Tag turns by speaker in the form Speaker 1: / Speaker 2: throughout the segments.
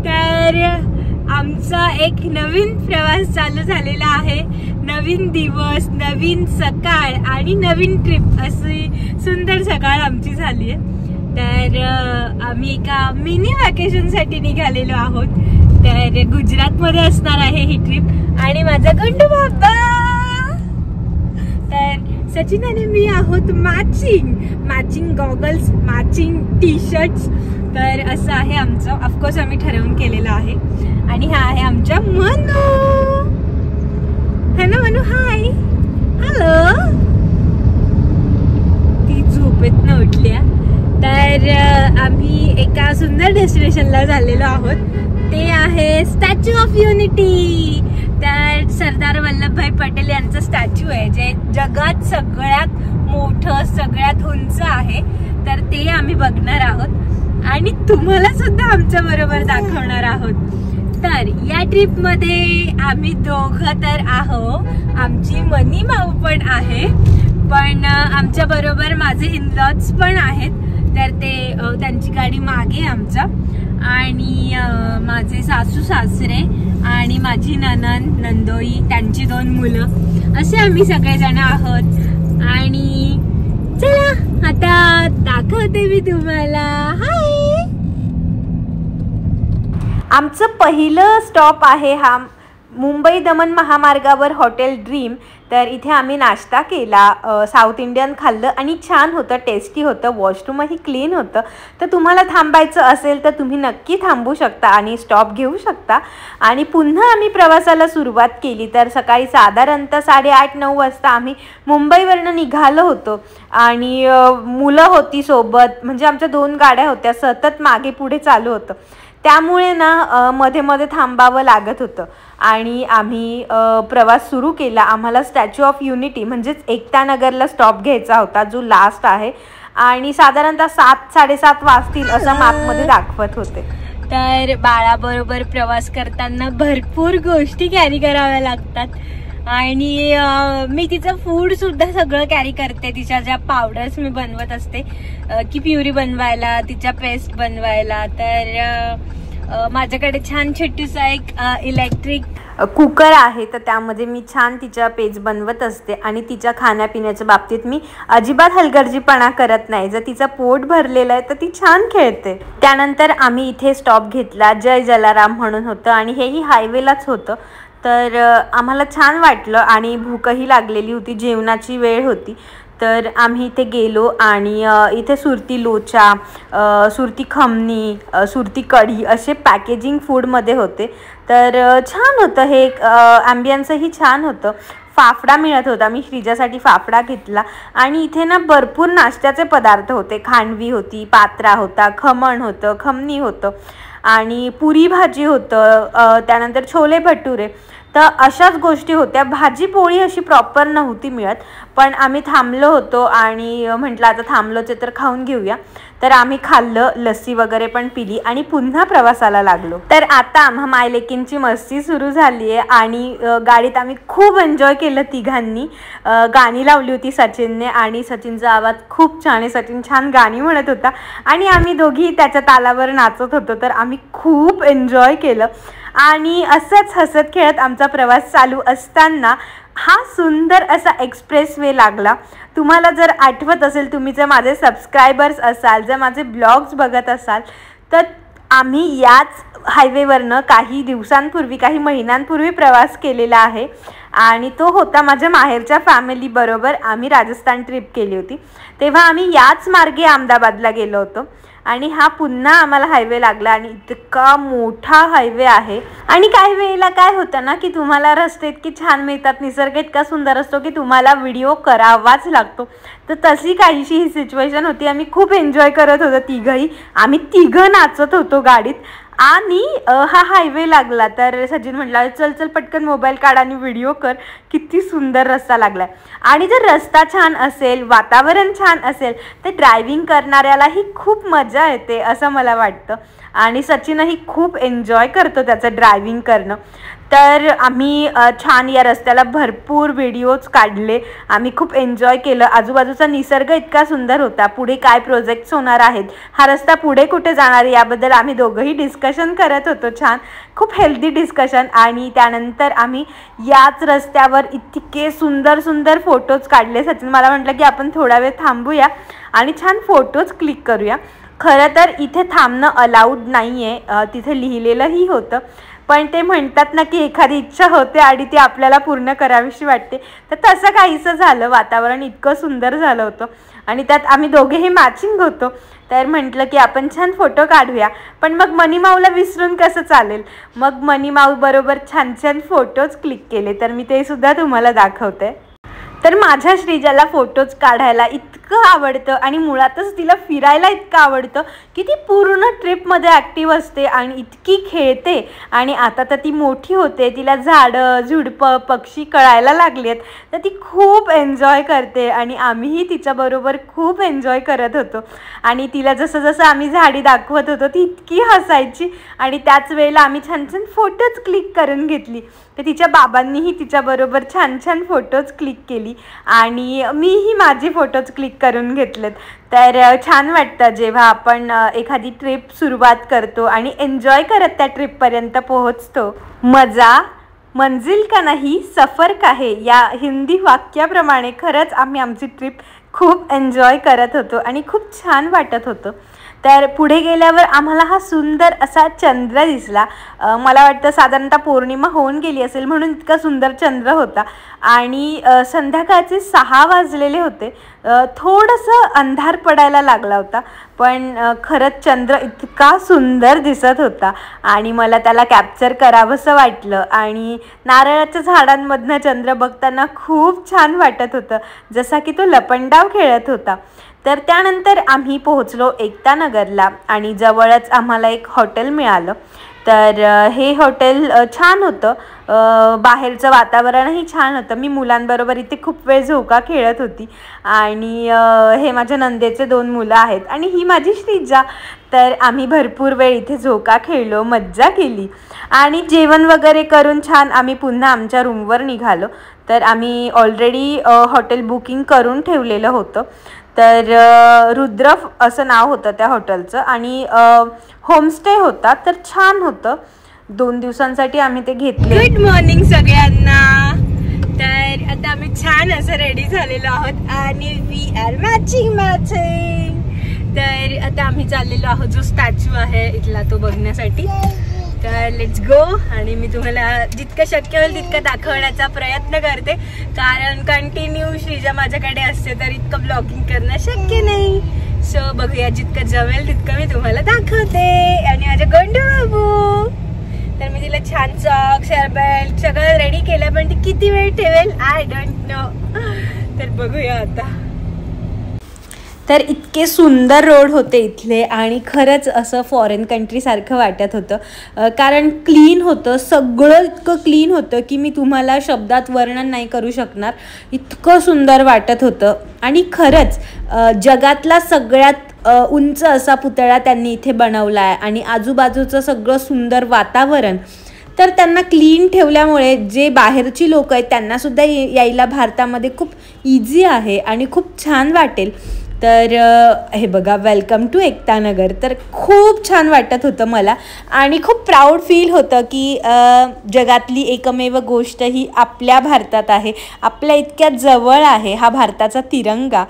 Speaker 1: तर आमचा एक नवीन प्रवास चालू झालेला आहे। नवीन दिवस, नवीन सकाळ आणि नवीन ट्रिप अशी सुंदर सकाळ आमची झाली आहे। तर आम्ही एका मिनी व्हॅकेशन साठी निघालेलो आहोत। तर गुजरात मध्ये असणार आहे ही ट्रिप आणि माझा गुंडू बाबा। तर सचिन आणि मी आहोत matching goggles, matching T shirts. तर असं आहे आमचं, ऑफकोर्स आम्ही ठरवून केलेलं आहे। आणि हा आहे आमच्या मनू। हॅलो मनू, हाय, हॅलो। ती झोपेतनं उठल्या। तर आम्ही एका सुंदर डेस्टिनेशनला झालेलो आहोत, ते आहे स्टॅच्यू ऑफ युनिटी। तर सरदार वल्लभभाई पटेल यांचं स्टॅच्यू आहे, जे जगात सगळ्यात मोठं, सगळ्यात उंच आहे। तर ते आम्ही बघणार आहोत आणि तुम्हाला सुद्धा आमच्या बरोबर दाखवणार आहोत। तर या ट्रिप मध्ये आम्ही दोघं तर आहो, आमची मनी माऊ पण आहे, पण आमच्या बरोबर माझे इनलॉज पण आहेत। तर ते त्यांची गाडी मागे आमच्या, आणि माझे सासू सासरे आणि माझी ननंद नंदोई, त्यांची 2 मुलं, असे आम्ही सगळेजण आहोत। आणि चला आता दाखवते मी तुम्हाला। हाय, आमचं पहिलं स्टॉप आहे हा मुंबई दमण महामार्गावर हॉटेल ड्रीम। तर इथे आम्ही नाश्ता केला, साऊथ इंडियन खाल्लं आणि छान होतं, टेस्टी होतं, वॉशरूमही क्लीन होतं। तर तुम्हाला थांबायचं असेल तर तुम्ही नक्की थांबू शकता आणि स्टॉप घेऊ शकता। आणि पुन्हा आम्ही प्रवासाला सुरुवात केली। तर सकाळी साधारणतः 8:30-9 वाजता आम्ही मुंबईवरनं निघालो होतो आणि मुलं होती सोबत, म्हणजे आमच्या 2 गाड्या होत्या, सतत मागे पुढे चालू होतं, त्यामुळे ना मध्ये मध्ये थांबावं लागत होतं। आणि आम्ही प्रवास सुरू केला। आम्हाला स्टॅच्यू ऑफ युनिटी म्हणजेच एकता नगरला स्टॉप घ्यायचा होता, जो लास्ट आहे, आणि साधारणतः 7-7:30 वाजतील असं मॅपमध्ये दाखवत होते। तर बाळाबरोबर प्रवास करताना भरपूर गोष्टी कॅरी कराव्या लागतात आणि मी तिचं फूड सुद्धा सगळं कॅरी करते। तिच्या ज्या पावडर्स मी बनवत असते, की प्युरी बनवायला, तिच्या पेस्ट बनवायला। तर माझ्याकडे छान छोटीसा एक इलेक्ट्रिक कुकर आहे, तर त्यामध्ये मी छान तिच्या पेज बनवत असते। आणि तिच्या खाण्यापिण्याच्या बाबतीत मी अजिबात हलगर्जीपणा करत नाही। जर तिचं पोट भरलेलं आहे तर ती छान खेळते। त्यानंतर आम्ही इथे स्टॉप घेतला, जय जलाराम म्हणून होतं आणि हेही हायवेलाच होतं। तर आम्हाला छान वाटलं आणि भूकही लागलेली होती, जेवणाची वेळ होती। तर आम्ही इथे गेलो आणि इथे सुरती लोचा, सुरती खमणी, सुरती कढी असे पॅकेजिंग फूडमध्ये होते। तर छान होतं हे, ॲम्बियन्सही छान होतं। फाफडा मिळत होता, मी श्रीजासाठी फाफडा घेतला। आणि इथे ना भरपूर नाश्त्याचे पदार्थ होते, खांडवी होती, पात्रा होता, खमण होतं, खमणी होतं आणि पुरी भाजी होतं, त्यानंतर छोले भटुरे। तर अशाच गोष्टी होत्या। भाजी पोळी अशी प्रॉपर नव्हती मिळत, पण आम्ही थांबलो होतो आणि म्हटलं आता थांबलोच तर खाऊन घेऊया। तर आम्ही खाल्लं, लस्सी वगैरे पण पिली आणि पुन्हा प्रवासाला लागलो। तर आता आम्हा मायलेकींची मस्ती सुरू झाली आहे आणि गाडीत आम्ही खूप एन्जॉय केलं तिघांनी। गाणी लावली होती सचिनने आणि सचिनचा आवाज खूप छान आहे, सचिन छान गाणी म्हणत होता आणि आम्ही दोघी त्याच्या तालावर नाचत होतो। तर आम्ही खूप एन्जॉय केलं आणि असंच हसत खेळत आमचा प्रवास चालू असताना हा सुंदर असा एक्सप्रेस वे लागला। तुम्हाला जर आठवत असेल, तुम्ही जर माझे सबस्क्रायबर्स असाल, जर माझे ब्लॉग्स बघत असाल, तर आम्ही याच हायवेवरनं काही दिवसांपूर्वी, काही महिन्यांपूर्वी प्रवास केलेला आहे आणि तो होता माझ्या माहेरच्या फॅमिली बरोबर। आम्ही राजस्थान ट्रिप केली होती, तेव्हा आम्ही याच मार्गे अहमदाबादला गेलो होतो आणि हा पुन्हा आम्हाला हायवे लागला आणि इतका मोठा हायवे आहे। आणि काही वेळेला काय होतं ना, की तुम्हाला रस्ते इतके छान मिळतात, निसर्ग इतका सुंदर असतो की तुम्हाला व्हिडिओ करावाच लागतो। तर तशी काहीशी ही सिच्युएशन होती। आम्ही खूप एन्जॉय करत होतो तिघंही, आम्ही तिघं नाचत होतो गाडीत आणि हा हायवे लागला। तर सचिन म्हटला चल चल पटकन मोबाईल काढ आणि व्हिडिओ कर, किती सुंदर रस्ता लागलाय। आणि जर रस्ता छान असेल, वातावरण छान असेल, तर ड्रायव्हिंग करणाऱ्यालाही खूप मजा येते असं मला वाटतं आणि सचिनही खूप एन्जॉय करतो त्याचं ड्रायव्हिंग करणं। तर आम्ही छान या रस्त्याला भरपूर व्हिडिओज काढले, आम्ही खूप एन्जॉय केलं. आजूबाजूचा निसर्ग इतका सुंदर होता. पुढे काय प्रोजेक्ट्स होणार आहेत, हा रस्ता पुढे कुठे जाणार याबद्दल आम्ही दोघंही डिस्कशन करत होतो. छान, खूप हेल्दी डिस्कशन. आणि त्यानंतर आम्ही याच रस्त्यावर इतके सुंदर सुंदर फोटोज काढले. सचिन मला म्हटलं की आपण थोडा वेळ थांबूया आणि छान फोटोज क्लिक करूया. खरं तर इथे थांबणं अलाउड नाही आहे, तिथे लिहिलेलंही होतं, पण ते म्हणतात ना की एखादी इच्छा होते आणि ती आपल्याला पूर्ण करावीशी वाटते. तर तसं काहीसं झालं. वातावरण इतकं सुंदर झालं होतं आणि त्यात आम्ही दोघेही मॅचिंग होतो. तर म्हटलं की आपण छान फोटो काढूया. पण मग मनीमाऊला विसरून कसं चालेल, मग मनीमाऊ बरोबर छान छान फोटोज क्लिक केले. तर मी ते सुद्धा तुम्हाला दाखवते. तर माझ्या श्रीजाला फोटोज काढायला इतकं आवडतं आणि मुळातच तिला फिरायला इतकं आवडतं की ती पूर्ण ट्रिपमध्ये ॲक्टिव्ह असते आणि इतकी खेळते. आणि आता तर ती मोठी होते, तिला झाडं झुडपं पक्षी कळायला लागली आहेत, तर ती खूप एन्जॉय करते आणि आम्हीही तिच्याबरोबर खूप एन्जॉय करत होतो. आणि तिला जसं जसं आम्ही झाडी दाखवत होतो ती इतकी हसायची आणि त्याच वेळेला आम्ही छान छान फोटोज क्लिक करून घेतली. तर तिच्या बाबांनीही तिच्याबरोबर छान छान फोटोज क्लिक केली आणि मीही माझी फोटोज क्लिक करून घेतलेत. तर छान वाटतं जेव्हा आपण एखादी ट्रिप सुरुवात करतो आणि एन्जॉय करत त्या ट्रिपपर्यंत पोहोचतो. मजा मंजिल का नाही सफर का है या हिंदी वाक्याप्रमाणे खरंच आम्ही आमची ट्रिप खूप एन्जॉय करत होतो आणि खूप छान वाटत होतं. तर पुढे गेल्यावर आम्हाला हा सुंदर असा चंद्र दिसला. मला वाटतं साधारणतः पौर्णिमा होऊन गेली असेल म्हणून इतका सुंदर चंद्र होता. आणि संध्याकाळचे 6 वाजलेले होते. थोडंसं अंधार पडायला लागला होता, पण खरंच चंद्र इतका सुंदर दिसत होता आणि मला त्याला कॅप्चर करावंसं वाटलं. आणि नारळाच्या झाडांमधनं चंद्र बघताना खूप छान वाटत होतं, जसा की तो लपंडाव खेळत होता. तर त्यानंतर आम्ही पोहोचलो एकतानगरला आणि जवळच आम्हाला एक हॉटेल मिळालं. तर हे हॉटेल छान होतं, बाहेरचं वातावरणही छान होतं. मी मुलांबरोबर इथे खूप वेळ झोका खेळत होती आणि हे माझ्या नंदेचे 2 मुलं आहेत आणि ही माझी श्रीजा. तर आम्ही भरपूर वेळ इथे झोका खेळलो, मज्जा केली आणि जेवण वगैरे करून छान आम्ही पुन्हा आमच्या रूमवर निघालो. तर आम्ही ऑलरेडी हॉटेल बुकिंग करून ठेवलेलं होतं. तर रुद्र असं नाव होतं त्या हॉटेलचं आणि होमस्टे होता. तर छान होतं, 2 दिवसांसाठी आम्ही ते घेतले. गुड मॉर्निंग सगळ्यांना. तर आता आम्ही छान असं रेडी झालेलो आहोत आणि वी आर मॅचिंग. तर आता आम्ही चाललेलो आहोत जो स्टॅच्यू आहे इथला तो बघण्यासाठी. तर लेट्स गो. आणि मी तुम्हाला जितकं शक्य होईल तितकं दाखवण्याचा प्रयत्न करते, कारण कंटिन्यू श्रीजा माझ्याकडे असते तर इतकं ब्लॉगिंग करणं शक्य नाही. सो बघूया, जितकं जमेल तितकं मी तुम्हाला दाखवते. आणि माझ्या गोंडू बाबू, तर मी तिला छान चॉक शरबत सगळं रेडी केलं, पण ती किती वेळ ठेवेल आय डोंट नो. तर बघूया आता. तर इतके सुंदर रोड होते इथले आणि खरंच असं फॉरेन कंट्रीसारखं वाटत होतं, कारण क्लीन होतं, सगळं इतकं क्लीन होतं की मी तुम्हाला शब्दात वर्णन नाही करू शकणार, इतकं सुंदर वाटत होतं. आणि खरंच जगातला सगळ्यात उंच असा पुतळा त्यांनी इथे बनवला आहे आणि आजूबाजूचं सगळं सुंदर वातावरण. तर त्यांना क्लीन ठेवल्यामुळे जे बाहेरची लोक आहेत त्यांनासुद्धा यायला भारतामध्ये खूप इझी आहे आणि खूप छान वाटेल. तर हे बघा, वेलकम टू एकतानगर. तर खूप छान वाटत होतं मला आणि खूप प्राऊड फील होतं की जगातली एकमेव गोष्ट ही आपल्या भारतात आहे, आपल्या इतक्या जवळ आहे हा भारताचा तिरंगा.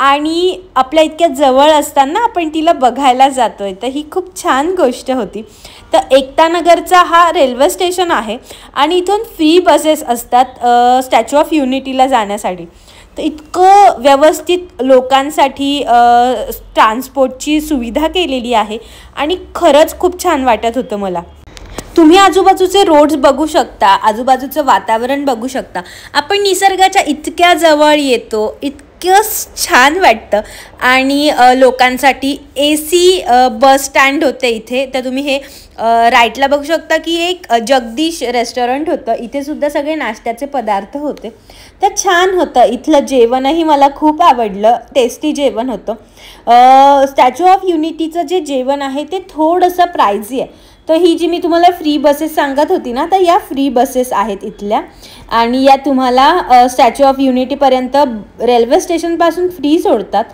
Speaker 1: आणि आपल्या इतक्या जवळ असताना आपण तिला बघायला जातोय, तर ही खूप छान गोष्ट होती. तर एकतानगरचा हा रेल्वे स्टेशन आहे आणि इथून फ्री बसेस असतात स्टॅच्यू ऑफ युनिटीला जाण्यासाठी. तर इतकं व्यवस्थित लोकांसाठी ट्रान्सपोर्टची सुविधा केलेली आहे आणि खरंच खूप छान वाटत होतं मला. तुम्ही आजूबाजूचे रोड्स बघू शकता, आजूबाजूचं वातावरण बघू शकता. आपण निसर्गाच्या इतक्या जवळ येतो, इतकं छान वाटतं. आणि लोकांसाठी AC बस स्टँड होते इथे. तर तुम्ही हे राईटला बघू शकता की एक जगदीश रेस्टॉरंट होतं, इथे सुद्धा सगळे नाश्त्याचे पदार्थ होते. तर छान होतं. इथलं जेवणही मला खूप आवडलं, टेस्टी जेवण होतं. स्टॅच्यू ऑफ युनिटीचं जे जेवण आहे ते थोडंसं प्रायझी आहे, तर ही जी मी तुम्हाला फ्री बसेस सांगत होती ना, तर या फ्री बसेस आहेत इथल्या आणि या तुम्हाला स्टॅच्यू ऑफ युनिटीपर्यंत रेल्वे स्टेशनपासून फ्री सोडतात.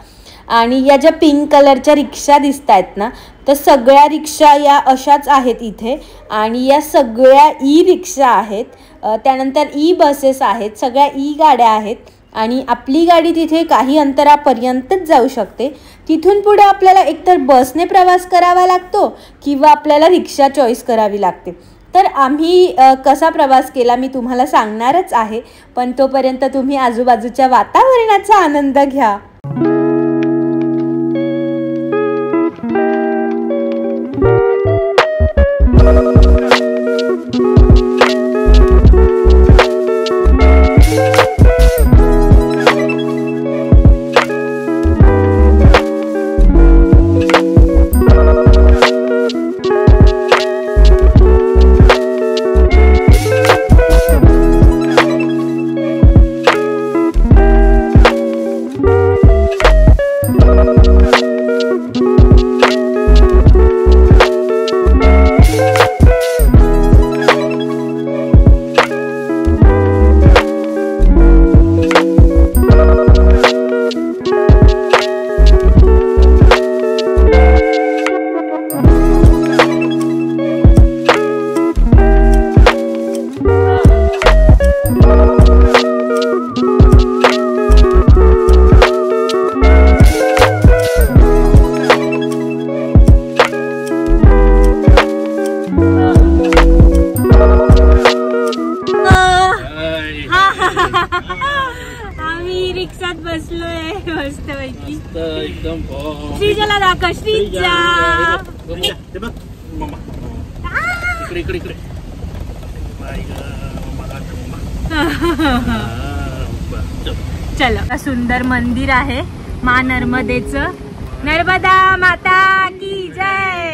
Speaker 1: आणि या ज्या पिंक कलरच्या रिक्षा दिसत आहेत ना, तर सगळ्या रिक्षा या अशाच आहेत इथे आणि या सगळ्या ई रिक्षा आहेत. त्यानंतर ई बसेस आहेत, सगळ्या ई गाड्या आहेत आणि आपली गाडी तिथे काही अंतरापर्यंतच जाऊ शकते. तिथून पुढे आपल्याला एकतर बसने प्रवास करावा लागतो किंवा आपल्याला रिक्षा चॉईस करावी लागते. तर आम्ही कसा प्रवास केला मी तुम्हाला सांगणारच आहे, पण तोपर्यंत तुम्ही आजूबाजूच्या वातावरणाचा आनंद घ्या. आम्ही रिक्षात बसलोय मस्तपैकी.
Speaker 2: एकदम
Speaker 1: श्रीजाला दाखव. श्रीजा
Speaker 2: इकडे इकडे
Speaker 1: चलो. सुंदर मंदिर आहे मा नर्मदेचं. नर्मदा माता की जय.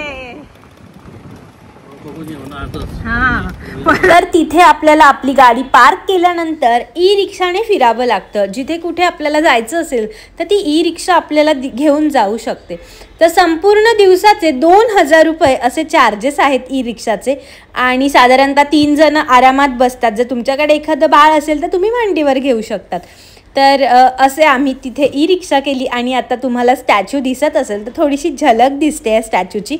Speaker 1: तर तिथे आपल्याला आपली गाडी पार्क केल्यानंतर ई रिक्षाने फिरावं लागतं. जिथे कुठे आपल्याला जायचं असेल तर ती ई रिक्षा आपल्याला घेऊन जाऊ शकते. तर संपूर्ण दिवसाचे 2000 रुपये असे चार्जेस आहेत ई रिक्षाचे आणि साधारणतः 3 जण आरामात बसतात. जर तुमच्याकडे एखादं बाळ असेल तर तुम्ही मांडीवर घेऊ शकतात. तर असे आम्ही तिथे ई रिक्षा केली आणि आता तुम्हाला स्टॅच्यू दिसत असेल तर थोडीशी झलक दिसते या स्टॅच्यूची.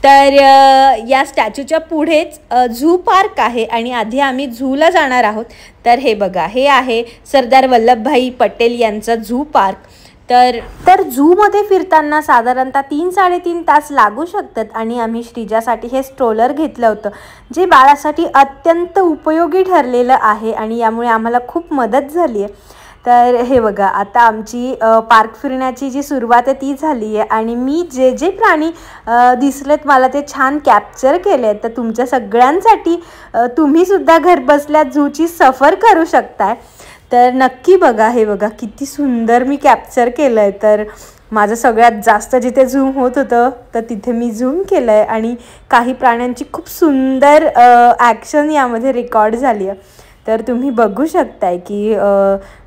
Speaker 1: तर या स्टॅच्यूच्या पुढेच झू पार्क आहे आणि आधी आम्ही झूला जाणार आहोत. तर हे बघा, हे आहे सरदार वल्लभभाई पटेल यांचा झू पार्क. तर झूमध्ये फिरताना साधारणतः 3-3.5 तास लागू शकतात आणि आम्ही श्रीजासाठी हे स्ट्रोलर घेतलं होतं, जे बाळासाठी अत्यंत उपयोगी ठरलेलं आहे आणि यामुळे आम्हाला खूप मदत झाली आहे. तर हे बघा, आता आमची पार्क फिरण्याची जी सुरुवात आहे ती झाली आहे आणि मी जे जे प्राणी दिसलेत मला ते छान कॅप्चर केले आहेत. तर तुमच्या सगळ्यांसाठी तुम्हीसुद्धा घर बसल्या झूची सफर करू शकताय. तर नक्की बघा. हे बघा किती सुंदर मी कॅप्चर केलं आहे. तर माझं सगळ्यात जास्त जिथे झूम होत होतं तर तिथे मी झूम केलं आहे आणि काही प्राण्यांची खूप सुंदर ॲक्शन यामध्ये रेकॉर्ड झाली आहे. तर तुम्ही बघू शकताय की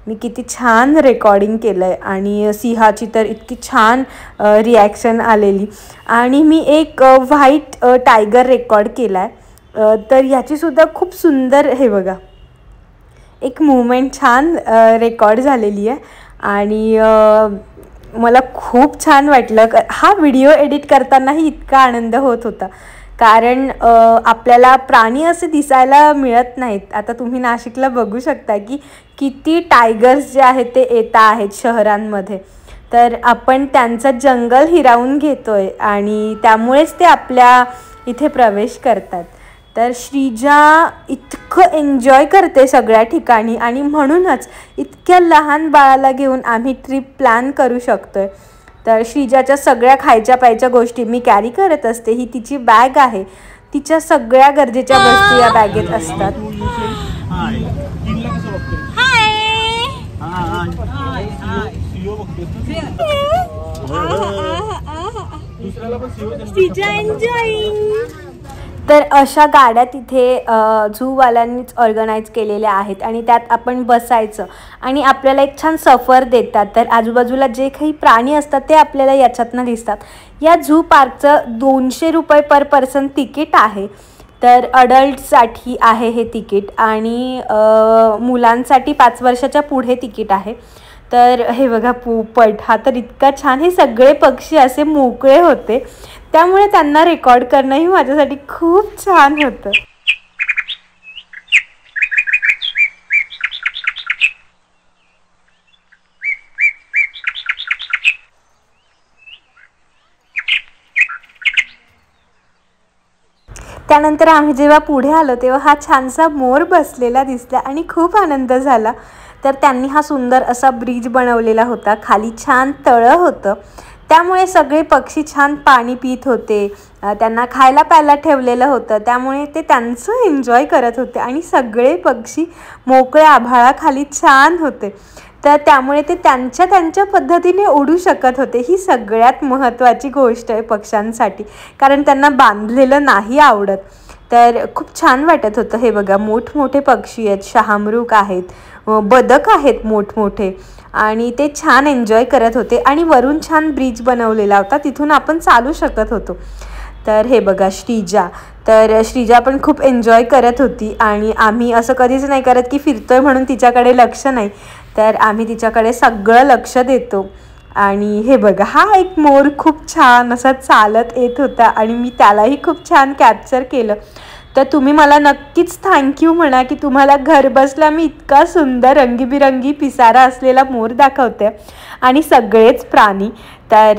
Speaker 1: मी किती छान रेकॉर्डिंग केलं आहे आणि सिंहाची तर इतकी छान रिॲक्शन आलेली. आणि मी एक व्हाईट टायगर रेकॉर्ड केला आहे. तर याचीसुद्धा खूप सुंदर हे बघा एक मूवमेंट छान रेकॉर्ड झालेली आहे आणि मला खूप छान वाटलं. हा व्हिडिओ एडिट करतानाही इतका आनंद होत होता कारण आपल्याला प्राणी असे दिसायला मिळत नाहीत. आता तुम्ही नाशिकला बघू शकता की किती टायगर्स जे आहेत ते येत आहेत शहरांमध्ये. तर आपण त्यांचं जंगल हिरावून घेतोय आणि त्यामुळेच ते आपल्या इथे प्रवेश करतात. तर श्रीजा इतकं एन्जॉय करते सगळ्या ठिकाणी आणि म्हणूनच इतक्या लहान बाळाला घेऊन आम्ही ट्रिप प्लॅन करू शकतोय. तर श्रीजाच्या सगळ्या खायच्या प्यायच्या गोष्टी मी कॅरी करत असते. ही तिची बॅग आहे, तिच्या सगळ्या गरजेच्या वस्तू या बॅगेत असतात. तर अशा गाड्या तिथे झूवाल्यांनीच ऑर्गनाईज केलेल्या आहेत आणि त्यात आपण बसायचं आणि आपल्याला एक छान सफर देतात. तर आजूबाजूला जे काही प्राणी असतात ते आपल्याला याच्यातनं दिसतात. या झू पार्कचं 200 रुपये पर पर्सन तिकीट आहे. तर अडल्टसाठी आहे हे तिकीट आणि मुलांसाठी 5 वर्षाच्या पुढे तिकीट आहे. तर हे बघा पोपट हा तर इतका छान, हे सगळे पक्षी असे मोकळे होते त्यामुळे त्यांना रेकॉर्ड करणंही माझ्यासाठी खूप छान होतं. त्यानंतर आम्ही जेव्हा पुढे आलो तेव्हा हा छानसा मोर बसलेला दिसला आणि खूप आनंद झाला. तर त्यांनी हा सुंदर असा ब्रिज बनवलेला होता, खाली छान तळं होतं त्यामुळे सगळे पक्षी छान पाणी पित होते. त्यांना खायला प्यायला ठेवलेलं होतं त्यामुळे ते त्यांचं एन्जॉय करत होते आणि सगळे पक्षी मोकळ्या आभाळाखाली छान होते. तर त्यामुळे ते त्यांच्या पद्धतीने उडू शकत होते. ही सगळ्यात महत्त्वाची गोष्ट आहे पक्ष्यांसाठी, कारण त्यांना बांधलेलं नाही आवडत. तर खूप छान वाटत होतं. हे बघा मोठमोठे पक्षी आहेत, शहामृग आहेत, बदक आहेत मोठमोठे आणि ते छान एन्जॉय करत होते आणि वरून छान ब्रिज बनवलेला होता, तिथून आपण चालू शकत होतो. तर हे बघा श्रीजा, तर श्रीजा पण खूप एन्जॉय करत होती आणि आम्ही असं कधीच नाही करत की फिरतोय म्हणून तिच्याकडे लक्ष नाही, तर आम्ही तिच्याकडे सगळं लक्ष देतो. आणि हे बघा हा एक मोर खूप छान असा चालत येत होता आणि मी त्यालाही खूप छान कॅप्चर केलं. तर तुम्ही मला नक्कीच थँक्यू म्हणा की तुम्हाला घरबसल्या मी इतका सुंदर रंगीबिरंगी पिसारा असलेला मोर दाखवते आणि सगळेच प्राणी. तर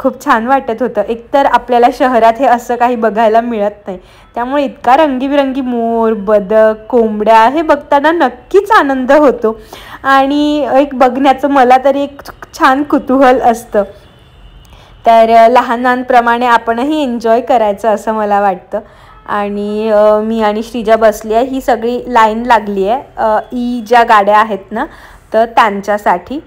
Speaker 1: खूप छान वाटत होतं. एकतर आपल्याला शहरात हे असं काही बघायला मिळत नाही, त्यामुळे इतका रंगीबिरंगी मोर, बदक, कोंबड्या हे बघताना नक्कीच आनंद होतो आणि एक बघण्याचं मला तरी एक छान कुतूहल असतं. तर लहानांप्रमाणे आपणही एन्जॉय करायचं असं मला वाटतं. आणि मी आणि श्रीजा बसली आहे, ही सगळी लाईन लागली आहे ज्या गाड्या आहेत ना तर त्यांच्यासाठी.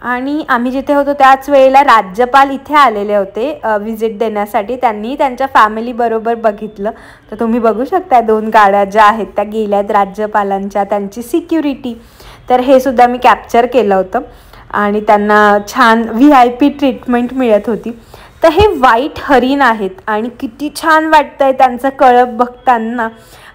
Speaker 1: आणि आम्ही जिथे होतो त्याच वेळेला राज्यपाल इथे आलेले होते विजिट देण्यासाठी. त्यांनी त्यांच्या फॅमिलीबरोबर बघितलं. तर तुम्ही बघू शकता 2 गाड्या ज्या आहेत त्या गेल्यात राज्यपालांच्या, त्यांची सिक्युरिटी. तर हे सुद्धा मी कॅप्चर केलं होतं आणि त्यांना छान VIP ट्रीटमेंट मिळत होती. तर हे व्हाईट हरिण आहेत आणि किती छान वाटतंय त्यांचं कळप बघताना.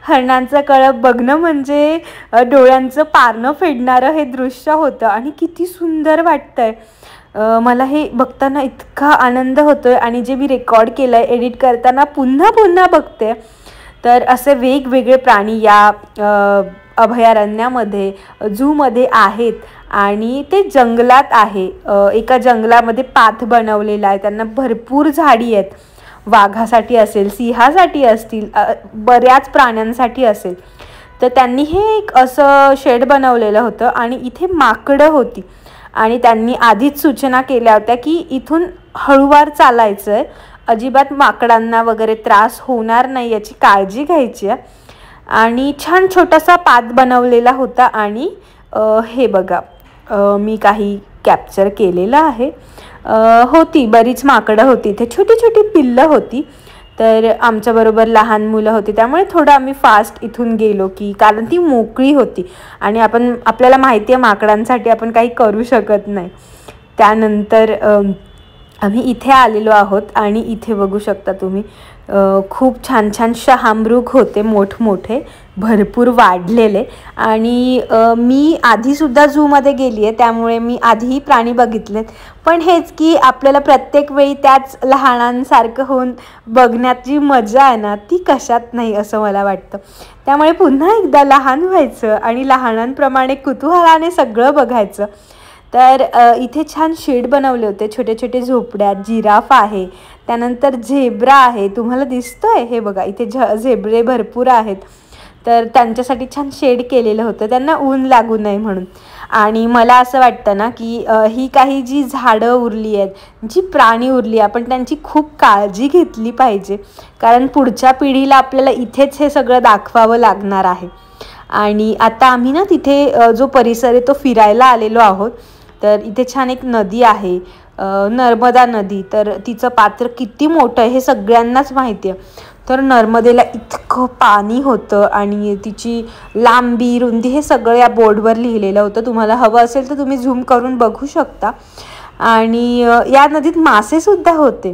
Speaker 1: हरणांचं कळप बघणं म्हणजे डोळ्यांचं पारणं फेडणारं हे दृश्य होतं आणि किती सुंदर वाटतंय. मला हे बघताना इतका आनंद होतोय आणि जे मी रेकॉर्ड केलं आहे एडिट करताना पुन्हा बघते. तर असे वेगवेगळे प्राणी या अभयारण्यामध्ये, झूमध्ये आहेत आणि ते जंगलात आहे. एका जंगलामध्ये पाथ बनवलेला आहे, त्यांना भरपूर झाडी आहेत. वाघासाठी असेल, सिंहासाठी असतील, बऱ्याच प्राण्यांसाठी असेल. तर त्यांनी हे एक असं शेड बनवलेलं होतं आणि इथे माकडं होती आणि त्यांनी आधीच सूचना केल्या होत्या की इथून हळूवार चालायचं आहे, अजिबात माकडांना वगैरे त्रास होणार नाही याची काळजी घ्यायची आहे. आणि छान छोटासा पाथ बनवलेला होता आणि हे बघा मी काही कॅप्चर केलेलं आहे. होती बरीच माकडं होती, इथे छोटी छोटी पिल्लं होती. तर आमच्याबरोबर लहान मुलं होती त्यामुळे थोडं आम्ही फास्ट इथून गेलो की कारण ती मोकळी होती आणि आपल्याला माहिती आहे माकडांसाठी आपण काही करू शकत नाही. त्यानंतर आम्ही इथे आलेलो आहोत आणि इथे बघू शकता तुम्ही खूप छान छान शहामृग होते, मोठमोठे, भरपूर वाढलेले. आणि मी आधीसुद्धा झूमध्ये गेली आहे त्यामुळे मी आधीही प्राणी बघितलेत. पण हेच की आपल्याला प्रत्येक वेळी त्याच लहानांसारखं होऊन बघण्यात जी मजा आहे ना ती कशात नाही असं मला वाटतं. त्यामुळे पुन्हा एकदा लहान व्हायचं आणि लहानांप्रमाणे कुतूहलाने सगळं बघायचं. तर इथे छान शेड बनवले होते, छोटे छोटे झोपड्या, जिराफ आहे, त्यानंतर झेब्रा आहे, तुम्हाला दिसतोय हे बघा इथे झेब्रे भरपूर आहेत. तर त्यांच्यासाठी छान शेड केलेलं होतं, त्यांना ऊन लागू नये म्हणून. आणि मला असं वाटतं ना की ही काही जी झाडं उरली आहेत, जी प्राणी उरली, आपण त्यांची खूप काळजी घेतली पाहिजे कारण पुढच्या पिढीला आपल्याला इथेच हे सगळं दाखवावं लागणार आहे. आणि आता आम्ही ना तिथे जो परिसर आहे तो फिरायला आलेलो आहोत. तर इथे छान एक नदी आहे, नर्मदा नदी. तर तिचं पात्र किती मोठं आहे हे सगळ्यांनाच माहिती आहे. तर नर्मदेला इतकं पाणी होतं आणि तिची लांबी रुंदी हे सगळं या बोर्डवर लिहिलेलं होतं. तुम्हाला हवं असेल तर तुम्ही झूम करून बघू शकता. आणि या नदीत मासेसुद्धा होते.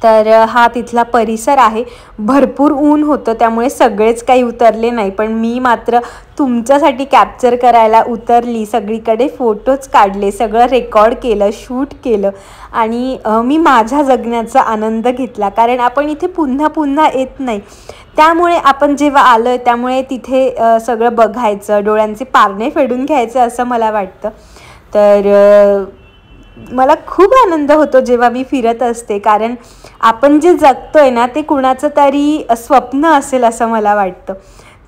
Speaker 1: तर हा तिथला परिसर आहे. भरपूर ऊन होतं त्यामुळे सगळेच काही उतरले नाही, पण मी मात्र तुमच्यासाठी कॅप्चर करायला उतरली. सगळीकडे फोटोज काढले, सगळं रेकॉर्ड केलं, शूट केलं आणि मी माझ्या जगण्याचा आनंद घेतला. कारण आपण इथे पुन्हा पुन्हा येत नाही, त्यामुळे आपण जेव्हा आलो आहे त्यामुळे तिथे सगळं बघायचं, डोळ्यांचे पारणे फेडून घ्यायचं असं मला वाटतं. तर मला खूप आनंद होतो जेव्हा मी फिरत असते, कारण आपण जे जगतोय ना ते कुणाचं तरी स्वप्न असेल असं मला वाटतं.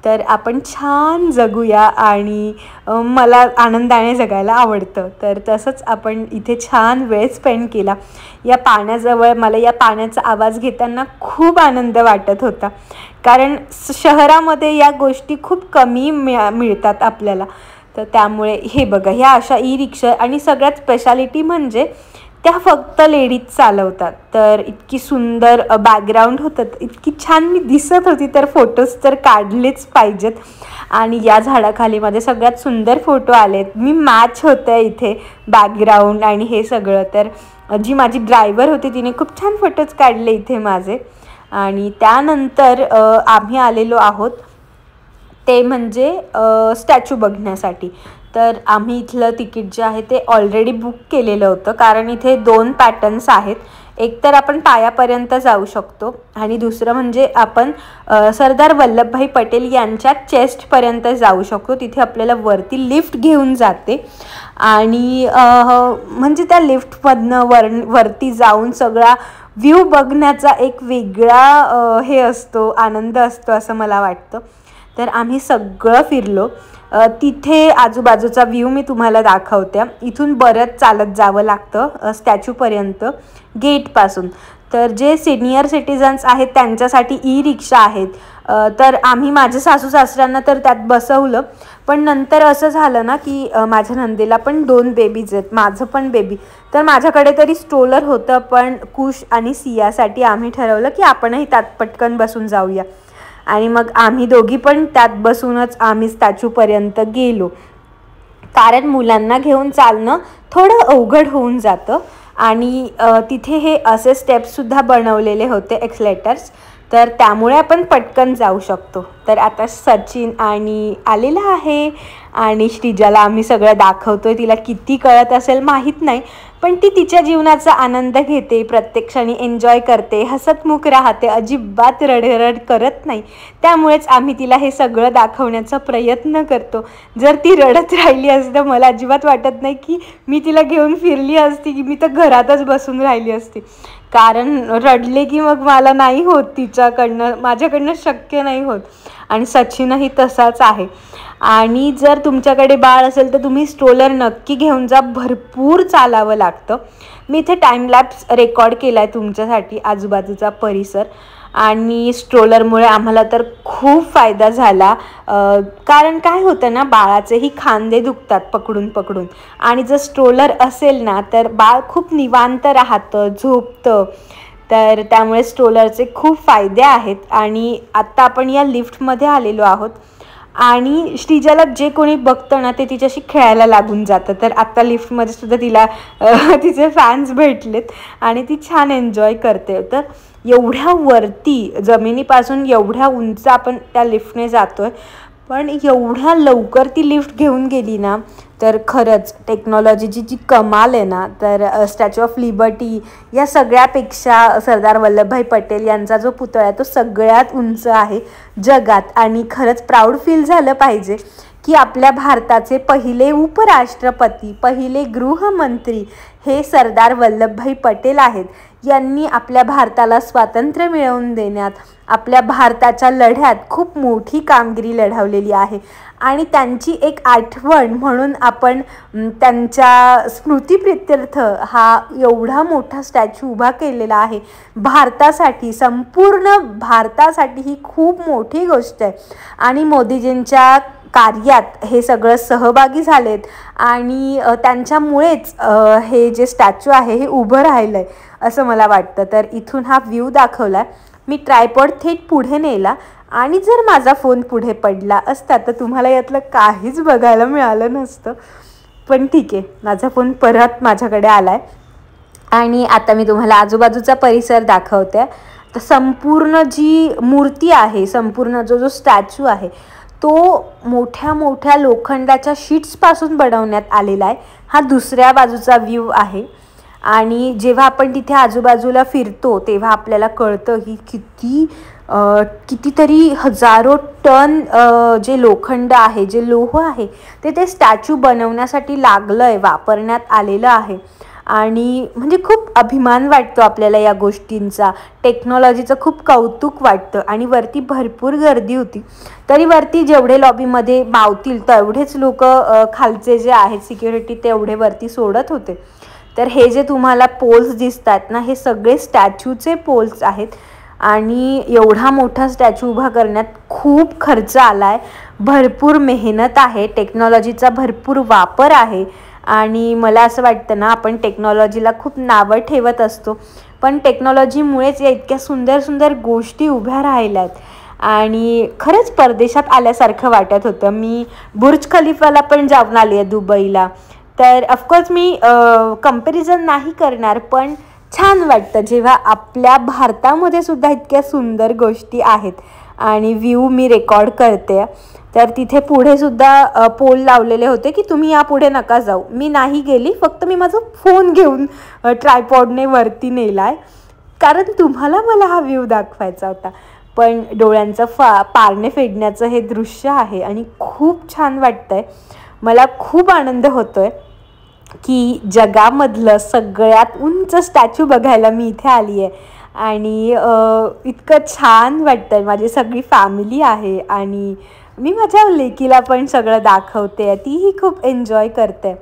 Speaker 1: तर आपण छान जगूया आणि मला आनंदाने जगायला आवडतं. तर तसंच आपण इथे छान वेळ स्पेंड केला. या पाण्याजवळ मला या पाण्याचा आवाज घेताना खूप आनंद वाटत होता, कारण शहरामध्ये या गोष्टी खूप कमी मिळतात आपल्याला. तर त्यामुळे हे बघा, ह्या अशा ई-रिक्षा आणि सगळ्यात स्पेशालिटी म्हणजे त्या फक्त लेडीज चालवतात. तर इतकी सुंदर बॅकग्राऊंड होतं, इतकी छान मी दिसत होती, तर फोटोज तर काढलेच पाहिजेत. आणि या झाडाखाली माझे सगळ्यात सुंदर फोटो आलेत. मी मॅच होतं इथे बॅकग्राऊंड आणि हे सगळं. तर जी माझी ड्रायव्हर होती तिने खूप छान फोटोज काढले इथे माझे. आणि त्यानंतर आम्ही आलेलो आहोत ते म्हणजे स्टॅच्यू बघण्यासाठी. तर आम्ही इथलं तिकीट जे आहे ते ऑलरेडी बुक केलेलं होतं, कारण इथे 2 पॅटर्न्स आहेत. एक तर आपण पायापर्यंत जाऊ शकतो आणि दुसरं म्हणजे आपण सरदार वल्लभभाई पटेल यांच्या चेस्टपर्यंत जाऊ शकतो. तिथे आपल्याला वरती लिफ्ट घेऊन जाते आणि म्हणजे त्या लिफ्टमधनं वरती जाऊन सगळा व्ह्यू बघण्याचा एक वेगळा हे असतो, आनंद असतो असं मला वाटतं. तर आम्ही सगळं फिरलो. तिथे आजूबाजूचा व्ह्यू मी तुम्हाला दाखवते. इथून बरंच चालत जावं लागतं स्टॅच्यूपर्यंत गेटपासून. तर जे सिनियर सिटिझन्स आहेत त्यांच्यासाठी ई-रिक्षा आहेत. तर आम्ही माझ्या सासू सासऱ्यांना तर त्यात बसवलं, पण नंतर असं झालं ना की माझ्या नंदेला पण 2 बेबीज आहेत, माझं पण बेबी. तर माझ्याकडे तरी स्ट्रोलर होतं, पण कुश आणि सियासाठी आम्ही ठरवलं की आपणही त्यात पटकन बसून जाऊया. आणि मग आम्ही दोघी पण त्यात बसूनच आम्ही स्टॅच्यूपर्यंत गेलो, कारण मुलांना घेऊन चालणं थोडं अवघड होऊन जातं. आणि तिथे हे असे स्टेप्ससुद्धा बनवलेले होते, एक्सलेटर्स, तर त्यामुळे आपण पटकन जाऊ शकतो. तर आता सचिन आणि आलेला आहे आणि श्रीजाला आम्ही सगळं दाखवतोय. तिला किती कळत असेल माहीत नाही, पण ती तिच्या जीवनाचा आनंद घेते, प्रत्येक क्षणी एन्जॉय करते, हसतमुख राहते, अजिबात रडरड करत नाही. त्यामुळेच आम्ही तिला हे सगळं दाखवण्याचा प्रयत्न करतो. जर ती रडत राहिली असती तर मला अजिबात वाटत नाही की मी तिला घेऊन फिरली असती, की मी तर घरातच बसून राहिली असती. कारण रडले की मग मला नाही होत तिच्याकडनं, माझ्याकडनं शक्य नाही होत. आणि सचिनही तसाच आहे. आणि जर तुमच्याकडे बाळ असेल तर तुम्ही स्ट्रोलर नक्की घेऊन जा, भरपूर चालावं लागतं. मी इथे टाईमलॅप्स रेकॉर्ड केला आहे तुमच्यासाठी आजूबाजूचा परिसर. आणि स्ट्रोलरमुळे आम्हाला तर खूप फायदा झाला, कारण काय होतं ना, बाळाचेही खांदे दुखतात पकडून पकडून. आणि जर स्ट्रोलर असेल ना तर बाळ खूप निवांत राहतं, झोपतं. तर त्यामुळे स्ट्रोलरचे खूप फायदे आहेत. आणि आत्ता आपण या लिफ्टमध्ये आलेलो आहोत आणि श्रीजाला जे कोणी बघतं ना ते तिच्याशी खेळायला लागून जातं. तर आत्ता लिफ्टमध्ये सुद्धा तिला तिचे फॅन्स भेटलेत आणि ती छान एन्जॉय करते. तर एवढ्या वरती जमिनीपासून एवढ्या उंच आपण त्या लिफ्टने जातो आहे, पण एवढ्या लवकर ती लिफ्ट घेऊन गेली ना, तर खरंच टेक्नॉलॉजीची जी कमाल आहे ना. तर स्टॅच्यू ऑफ लिबर्टी या सगळ्यापेक्षा सरदार वल्लभभाई पटेल यांचा जो पुतळा आहे तो सगळ्यात उंच आहे जगात. आणि खरंच प्राऊड फील झालं पाहिजे की आपल्या भारताचे पहिले उपराष्ट्रपती, पहिले गृहमंत्री हे सरदार वल्लभभाई पटेल आहेत. यांनी आपल्या भारताला स्वातंत्र्य मिळवून देण्यात, आपल्या भारताच्या लढ्यात खूप मोठी कामगिरी लढवलेली आहे. आणि त्यांची एक आठवण म्हणून आपण त्यांच्या स्मृतिप्रित्यर्थ हा एवढा मोठा स्टॅच्यू उभा केलेला आहे. भारतासाठी, संपूर्ण भारतासाठी ही खूप मोठी गोष्ट आहे. आणि मोदीजींच्या कार्यात हे सगळं सहभागी झालेत आणि त्यांच्यामुळेच हे जे स्टॅच्यू आहे हे उभं राहिलं आहे असं मला वाटतं. तर इथून हा व्ह्यू दाखवला आहे. मी ट्रायपॉड थेट पुढे नेला आणि जर माझा फोन पुढे पडला असता तर तुम्हाला यातलं काहीच बघायला मिळालं नसतं. पण ठीक आहे, माझा फोन परत माझ्याकडे आला आहे. आणि आता मी तुम्हाला आजूबाजूचा परिसर दाखवते. तर संपूर्ण जी मूर्ती आहे, संपूर्ण जो स्टॅच्यू आहे तो मोठ्या मोठ्या लोखंडाच्या शीट्सपासून बनवण्यात आलेला आहे. हा दुसऱ्या बाजूचा व्ह्यू आहे. आणि जेव्हा आपण तिथे आजूबाजूला फिरतो तेव्हा आपल्याला कळतं की कितीतरी हजारो टन जे लोखंड आहे, जे लोह आहे ते स्टॅच्यू बनवण्यासाठी लागलं आहे, वापरण्यात आलेलं आहे. आणि म्हणजे खूप अभिमान वाटतो आपल्याला या गोष्टींचा. टेक्नॉलॉजीचं खूप कौतुक वाटतं. आणि वरती भरपूर गर्दी होती, तरी वरती जेवढे लॉबीमध्ये मावतील तेवढेच लोक खालचे जे आहेत सिक्युरिटी तेवढे वरती सोडत होते. तर हे जे तुम्हाला पोल्स दिसतात ना, हे सगळे स्टॅच्यूचे पोल्स आहेत. आणि एवढा मोठा स्टॅच्यू उभा करण्यात खूप खर्च आला आहे, भरपूर मेहनत आहे, टेक्नॉलॉजीचा भरपूर वापर आहे. आणि मला असं वाटतं ना, आपण टेक्नॉलॉजीला खूप नावं ठेवत असतो, पण टेक्नॉलॉजीमुळेच या इतक्या सुंदर सुंदर गोष्टी उभ्या राहिल्यात. आणि खरंच परदेशात आल्यासारखं वाटत होतं. मी बुर्ज खलिफाला पण जाऊन आली आहे दुबईला. तर ऑफकोर्स मी कंपॅरिझन नाही करणार, पण छान वाटतं जेव्हा आपल्या भारतामध्ये सुद्धा इतक्या सुंदर गोष्टी आहेत आणि व्ह्यू मी रेकॉर्ड करते. तर तिथे पुढे सुद्धा पोल लावलेले होते की तुम्ही यापुढे नका जाऊ. मी नाही गेली, फक्त मी माझा फोन घेऊन ट्रायपॉडने वरती नेला आहे, कारण तुम्हाला मला हा व्ह्यू दाखवायचा होता. पण डोळ्यांचं पारणे फेडण्याचं हे दृश्य आहे आणि खूप छान वाटतं आहे. मला खूप आनंद होतो आहे की जगामधलं सगळ्यात उंच स्टॅच्यू बघायला मी इथे आली आहे. आणि इतकं छान वाटतं आहे. माझी सगळी फॅमिली आहे आणि मी माझ्या लेकीला पण सगळं दाखवते, तीही खूप एन्जॉय करते.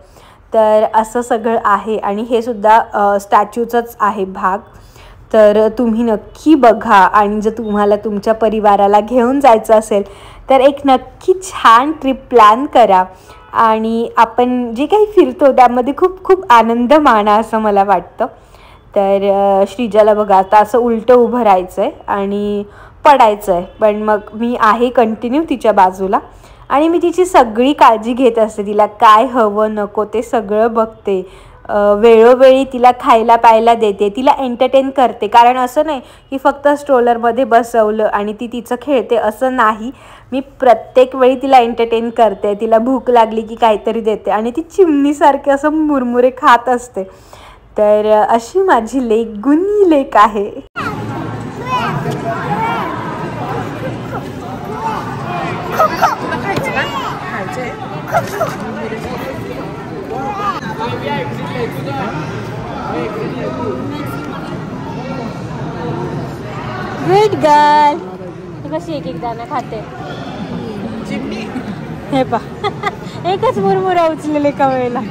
Speaker 1: तर असं सगळं आहे. आणि हे सुद्धा स्टॅच्यूचंच आहे भाग. तर तुम्ही नक्की बघा. आणि जर तुम्हाला तुमच्या परिवाराला घेऊन जायचं असेल तर एक नक्की छान ट्रिप प्लॅन करा आणि आपण जे काही फिरतो त्यामध्ये खूप खूप आनंद माना असं मला वाटतं. तर श्रीजाला बघा आता असं उलटं उभं राहायचं आहे आणि पडायचं आहे, पण मग मी आहे कंटिन्यू तिच्या बाजूला आणि मी तिची सगळी काळजी घेत असते. तिला काय हवं नको ते सगळं बघते. वेळोवेळी तिला खायला प्यायला देते, तिला एंटरटेन करते. कारण असं नाही की फक्त स्ट्रोलरमध्ये बसवलं आणि ती तिचं खेळते, असं नाही. मी प्रत्येक वेळी तिला एंटरटेन करते. तिला भूक लागली की काहीतरी देते आणि ती चिमणीसारखे असं मुरमुरे खात असते. तर अशी माझी लेक, गुणी लेक आहे. Good girl. कशी एक दाना खाते हे पा. एकच मुरमुरा उचलेले का वेळेला.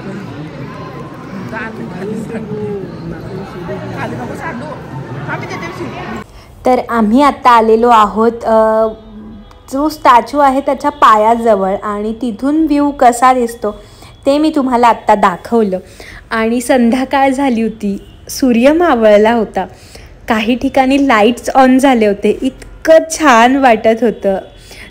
Speaker 1: तर आम्ही आता आलेलो आहोत जो स्टॅच्यू आहे त्याच्या पायाजवळ आणि तिथून व्ह्यू कसा दिसतो ते मी तुम्हाला आत्ता दाखवलं. आणि संध्याकाळ झाली होती, सूर्य मावळला होता, काही ठिकाणी लाईट्स ऑन झाले होते. इतकं छान वाटत होतं.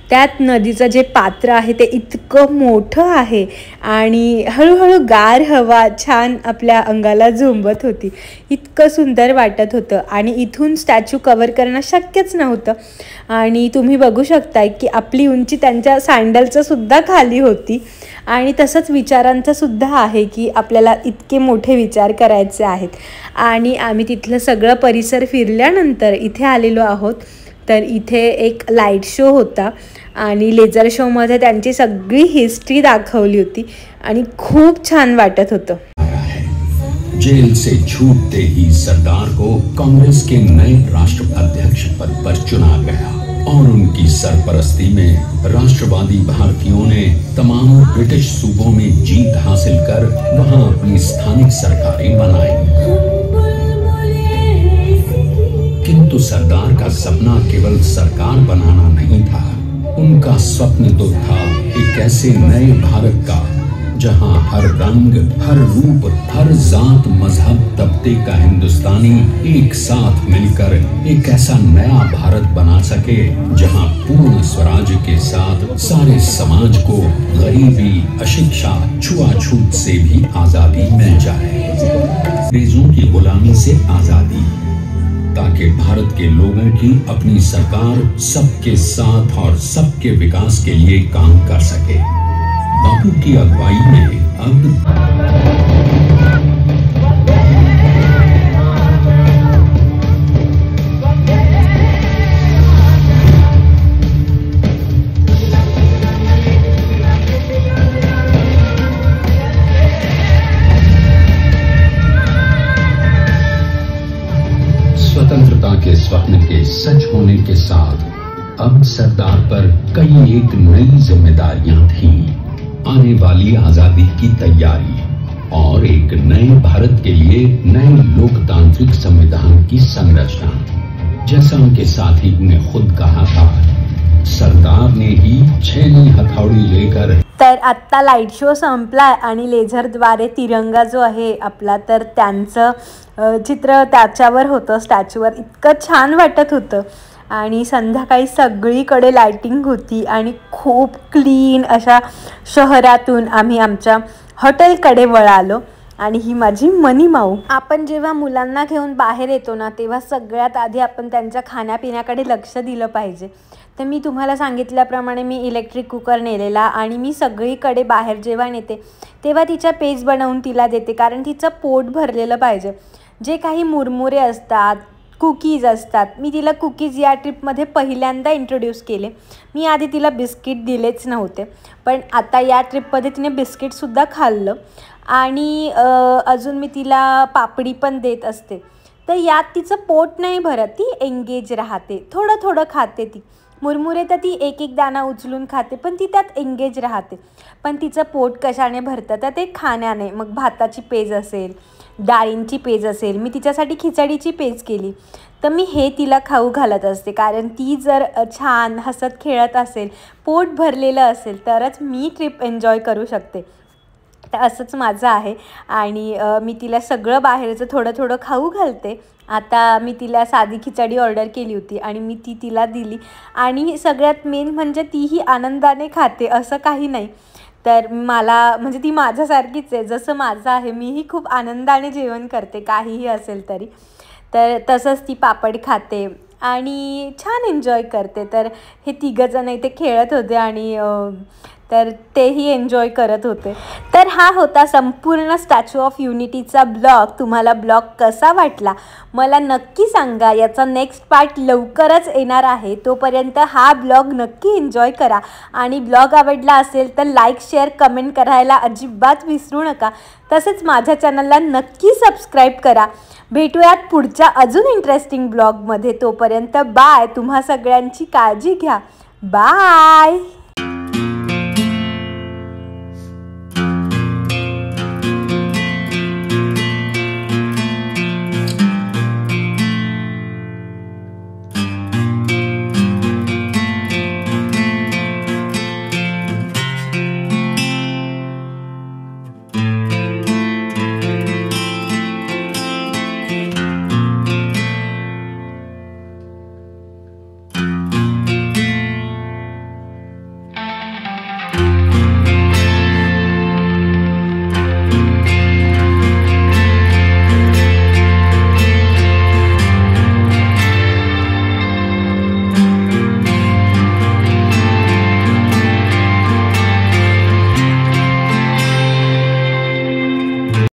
Speaker 1: त्यात नदीचं जे पात्र आहे ते इतकं मोठं आहे आणि हळूहळू गार हवा छान आपल्या अंगाला झोंबत होती. इतकं सुंदर वाटत होतं आणि इथून स्टॅच्यू कवर करणं शक्यच नव्हतं. आणि तुम्ही बघू शकताय की आपली उंची त्यांच्या सँडलचं सुद्धा खाली होती. आणि तसंच विचारांचं सुद्धा आहे की आपल्याला इतके मोठे विचार करायचे आहेत. आणि आम्ही तिथलं सगळं परिसर फिरल्यानंतर इथे आलेलो आहोत. तर इथे एक लाईट शो होता आणि लेझर शोमध्ये त्यांची सगळी हिस्ट्री दाखवली होती आणि खूप छान वाटत होतं.
Speaker 3: जेल से छूटते ही सरदार को कांग्रेस के नए राष्ट्राध्यक्ष पद पर चुना गया और उनकी सरपरस्ती में राष्ट्रवादी भारतीयों ने तमाम ब्रिटिश सूबों में जीत हासिल कर वहां अपनी स्थानिक सरकारें बनाई. किंतु सरदार का सपना केवल सरकार बनाना नहीं था. उनका स्वप्न तो था एक ऐसे नए भारत का जहां हर रंग, हर रूप, हर जात, मजहब, तबके का हिंदुस्तानी एक साथ मिलकर एक ऐसा नया भारत बना सके जहां पूर्ण स्वराज के साथ सारे समाज को गरीबी, अशिक्षा, छुआछूत से भी आजादी मिल जाए, अंग्रेजों की गुलामी से आजादी, ताकि भारत के लोगों की अपनी सरकार सबके साथ और सबके विकास के लिए काम कर सके। बापू की अगुवाई में अब स्वतंत्रता के स्वप्न के सच होने के साथ अब सरदार पर कई एक नई जिम्मेदारियां थीं। आने वाली आजादी की तैयारी और एक नए भारत के लिए नए लोकतांत्रिक संविधान की संरचना। जैसा उनके साथी ने खुद कहा था, सरदार ने ही छेनी हथौड़ी लेकर।
Speaker 1: तर आत्ता लाईट शो संपलाय आणि लेझरद्वारे तिरंगा जो आहे आपला, तर त्यांचं चित्र त्याच्यावर होतं स्टॅच्यूवर. इतकं छान वाटत होतं. आणि संध्याकाळी सगळीकडे लायटिंग होती आणि खूप क्लीन अशा शहरातून आम्ही आमच्या हॉटेलकडे वळालो. आणि ही माझी मनी माऊ. आपण जेव्हा मुलांना घेऊन बाहेर येतो ना, तेव्हा सगळ्यात आधी आपण त्यांच्या खाण्यापिण्याकडे लक्ष दिलं पाहिजे. तर मी तुम्हाला सांगितल्याप्रमाणे मी इलेक्ट्रिक कुकर नेलेला आणि मी सगळीकडे बाहेर जेव्हा नेते तेव्हा तिच्या पेज बनवून तिला देते, कारण तिचं पोट भरलेलं पाहिजे. जे काही मुरमुरे असतात, कुकीज असतात, मी तिला कुकीज या ट्रिपमध्ये पहिल्यांदा इंट्रोड्यूस केले. मी आधी तिला बिस्किट दिलेच नव्हते, पण आता या ट्रिपमध्ये तिने बिस्किटसुद्धा खाल्लं. आणि अजून मी तिला पापडी पण देत असते. तर यात तिचं पोट नाही भरत, ती एंगेज राहते. थोडं थोडं खाते ती. मुरमुरे तर ती एक एक दाणा उचलून खाते, पण ती त्यात एंगेज राहते. पण तिचं पोट कशाने भरतं तर ते खाण्याने. मग भाताची पेज असेल, डाळींची पेज असेल, मी तिच्यासाठी खिचडीची पेज केली तर मी हे तिला खाऊ घालत असते. कारण ती जर छान हसत खेळत असेल, पोट भरलेलं असेल, तरच मी ट्रिप एन्जॉय करू शकते. तर असंच माझं आहे. आणि मी तिला सगळं बाहेरचं थोडं थोडं खाऊ घालते. आता मी तिला साधी खिचडी ऑर्डर केली होती आणि मी ती तिला दिली. आणि सगळ्यात मेन म्हणजे तीही आनंदाने खाते, असं काही नाही. तर मला म्हणजे ती माझ्यासारखीच आहे, जसं माझं आहे. मीही खूप आनंदाने जेवण करते, काहीही असेल तरी. तर तसंच ती पापड खाते आणि छान एन्जॉय करते. तर हे तिघंजण इथे खेळत होते आणि तर तेही एन्जॉय करत होते. तर हा होता संपूर्ण स्टॅच्यू ऑफ युनिटीचा ब्लॉग. तुम्हाला ब्लॉग कसा वाटला मला नक्की सांगा. याचा नेक्स्ट पार्ट लवकरच येणार आहे. तोपर्यंत हा ब्लॉग नक्की एन्जॉय करा. आणि ब्लॉग आवडला असेल तर लाईक, शेअर, कमेंट करायला अजिबात विसरू नका. तसेच माझ्या चॅनलला नक्की सबस्क्राईब करा. भेटूयात पुढच्या अजून इंटरेस्टिंग ब्लॉगमध्ये. तोपर्यंत बाय. तुम्हा सगळ्यांची काळजी घ्या. बाय.